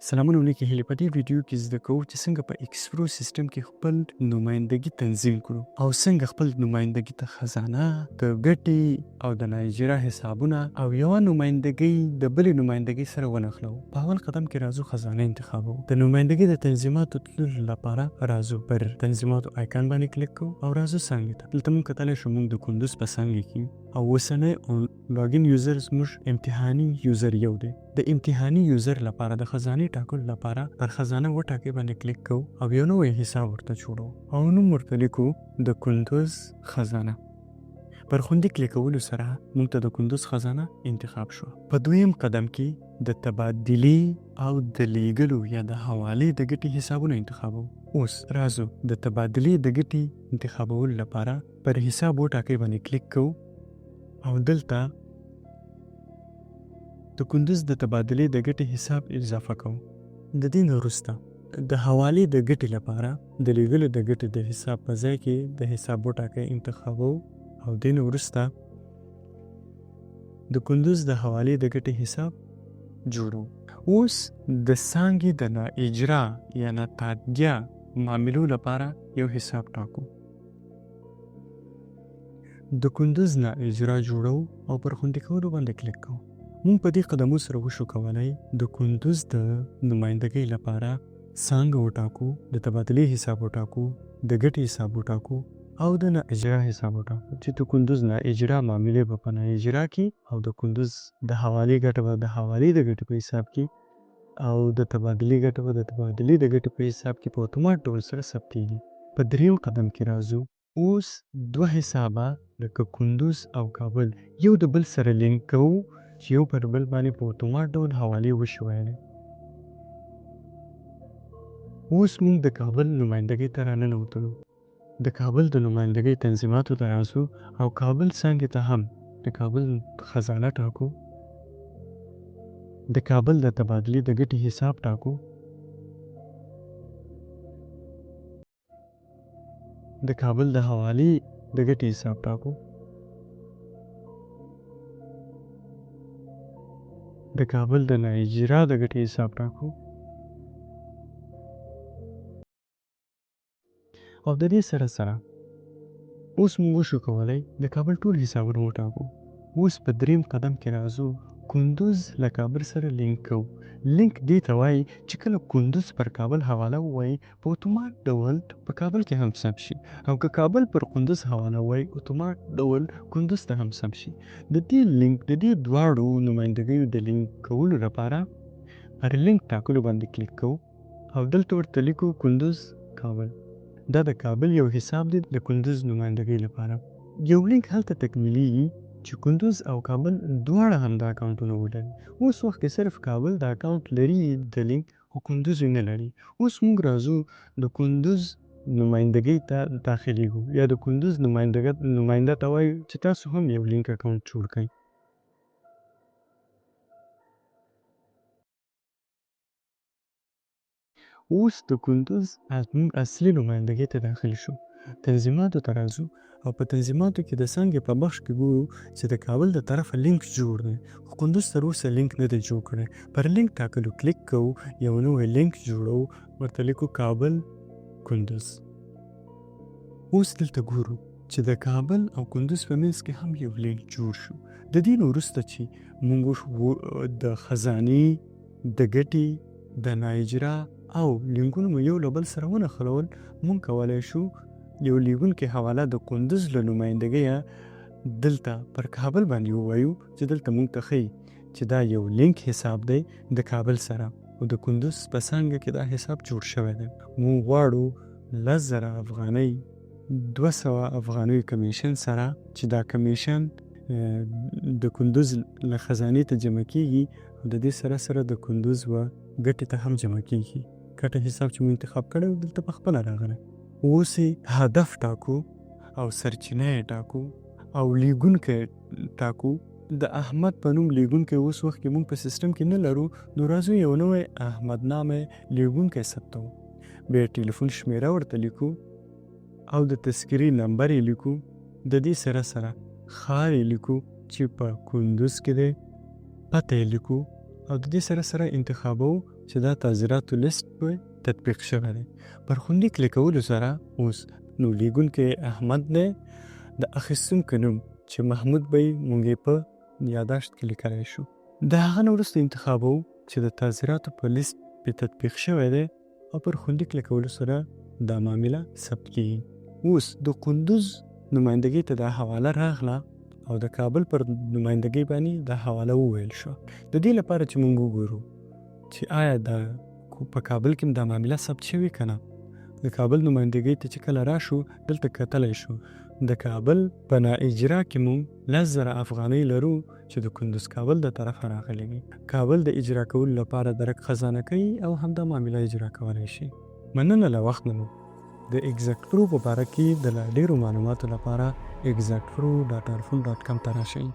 سلامونه ولیکې هیلې په دې ویډیو کې زده کوو چې څنګه په ایکسپرو سیستم کې خپل نمایندګي تنظیم کړو او څنګه خپل نمایندګي ته خزانه د ګټې او د نایجیریا حسابونه او یو نمایندګي د بلې نمایندګي سره ونښلو. په اول قدم کې راځو خزانه انتخابو. د نمایندګي د تنظیماتو تللو لپاره راځو پر تنظیماتو آیکن باندې کلیک کوو او راځو څنګه ته. دلته موږ کتلی شو موږ د کندوز په څنګه کې او اوسنی لاګین یوزر زموږ امتحاني یوزر یو دی. د امتحاني یوزر لپاره د خزانه ټاکلو لپاره پر خزانه وټاکي باندې کلیک کوو او یو نوی حساب ورته جوړو او نوم ورته لیکو د کندوز خزانه. پر خوندي کلیکولو سره موږ ته د کندوز خزانه انتخاب شو. په دویم قدم کې د تبادلې او د لیږلو یا د حوالې د ګټې حسابونه انتخابو. اوس راځو د تبادلې د ګټې انتخابولو لپاره پر حساب وټاکي باندې کلیک کوو او دلته د کندوز د تبادلې د ګټې حساب اضافه کوو. د دې نه وروسته د حوالې د ګټې لپاره د لیږلو د ګټې د حساب په ځای کې د حساب وټاکي انتخابو او دې نه وروسته د کندوز د حوالې د ګټې حساب جوړو. اوس د څانګې د نا اجرا یا نه تادیه معاملو لپاره یو حساب ټاکو. د کندوز نا اجرا جوړو او پر خوندي کولو باندې کلیک کوو. مونږ په دې قدمو سره وشو کولای د کندوز د نمایندګۍ لپاره څانګه وټاکو، د تبادلې حساب وټاکو، د ګټې حساب وټاکو او د نا اجرا حساب وټاکو چې د کندوز نا اجرا معاملې به په نا اجرا کې او د کندوز د حوالې ګټه به د حوالې د ګټې په حساب کې او د تبادلې ګټه به د تبادلې د ګټې په حساب کې په اتومات ډول سره ثبتېږي. په دریم قدم کې راځو. اوس دوه حسابه لکه کندوز او کابل یو د بل سره لینک کوو چې یو پر بل باندې په اتومات ډول حوالې وشویلې. اوس موږ د کابل نمایندګۍ ته راننوتلو. د کابل د نمایندګۍ تنظیماتو ته راځو او کابل څنګه ته هم د کابل خزانه ټاکو. د کابل د تبادلې د ګټې حساب ټاکو. د کابل د حوالې د ګټې حساب ټاکو. د کابل د نایجیریا د ګټې حساب ټاکو او د دې سره سره اوس موږ وشو کولای د کابل ټول حسابونه وټاکو. اوس په دریم قدم کې راځو. کندوز له کابل سره لینک کوو. لینک دې ته وایي چې کله کندوز پر کابل حواله ووایي په اتومات ډول په کابل کې هم ثبت شي او که کابل پر کندوز حواله ووایي اتومات ډول کندوز ته هم ثبت شي. د دې لینک د دې دواړو نمایندګیو د لینک کولو لپاره پر لینک ټاکلو باندې کلیک کوو او دلته ورته لیکو کندوز کابل. دا د کابل یو حساب دی د کندوز نمایندګۍ لپاره. یو لینک هلته تکمیلیږي چې کندوز او کابل دواړه هم د اکاونټونه ولري. اوس وخت کې صرف کابل د اکاونټ لري د لینک او کندوز یې نه لري. اوس موږ راځو د کندوز نمایندګۍ ته داخلیږو یا د کندوز نماینده ته وایو چې تاسو هم یو لینک اکاونټ جوړ کړئ. اوس د کندوز اصلي نمایندګۍ ته داخل شو. تنظیماتو ته راځو او په تنظیماتو کې د څانګې په بخش کې ګورو چې د کابل د طرفه لینک جوړ دی خو کندوز تر اوسه لینک نه دی جوړ کړی. پر لینک ټاکلو کلیک کوو، یو نوی لینک جوړو، ورته لیکو کابل کندوز. اوس دلته ګورو چې د کابل او کندوز په منځ کې هم یو لینک جوړ شو. د دې نه وروسته چې موږ د خزانې د ګټې د نایجیریا او لینکونه مو یو له بل سره ونښلول، موږ کولی شو یو لیږونکی حواله د کندوز له نمایندګیه دلته پر کابل باندې ووایو چې دلته موږ ته ښیي چې دا یو لینک حساب دی د کابل سره او د کندوز په څانګه کې دا حساب جوړ شوی دی. موږ غواړو 10,000 افغانۍ 200 افغانیو کمیشن سره چې دا کمیشن د کندوز له خزانې ته جمع کیږي او د دې سره سره د کندوز و ګټې ته هم جمع کیږي. ګټه حساب چې موږ انتخاب کړی دلته په خپله راغلی. اوس هدف ټاکو او سرچینه یې ټاکو او لیږونکی ټاکو. د احمد په نوم لیږونکی اوس وخت کې موږ په سیسټم کې نه لرو، نو راځو یو نوی احمد نامه لیږونکی ثبتوو. بیا ټلیفون شمیره ورته لیکو او د تذکرې نمبر یې لیکو. د دې سره سره ښار یې لیکو چې په کندوز کې دی، پته یې لیکو او د دې سره سره انتخابو چې دا تعزیراتو لیست په تطبیق شوی دی. پر خوندیک لیکولو سره اوس نو لیږونکی احمد دی، د اخیستونکي نوم چې محمود به یې موږ یې په یاداشت کې لیکلی شو. د هغه نه وروسته انتخابوو چې د تعزیراتو په لیست په تطبیق شوی دی او پر خوندیک لیکولو سره دا معامله ثبت کیږي. اوس د قندوز نمایندګۍ ته دا حواله راغله او د کابل پر نمایندګۍ باندې دا حواله وویل شو. د دې لپاره چې موږ وګورو چې آیا دا په کابل کې دا معامله ثبت شوې که نه. د کابل نمایندګۍ ته چې کله راشو دلته کتلی شو د کابل په نااجرا کې موږ 10,000 افغانۍ لرو چې د کندوز کابل د طرفه راغلی وي. کابل د اجرا کولو لپاره درک خزانه کوي او همدا معامله اجرا کولی شي. مننه له وخت نه. د ایگزیکټ پرو په باره کې د لا ډېرو معلوماتو لپاره exactpro.org.com ته راشئ.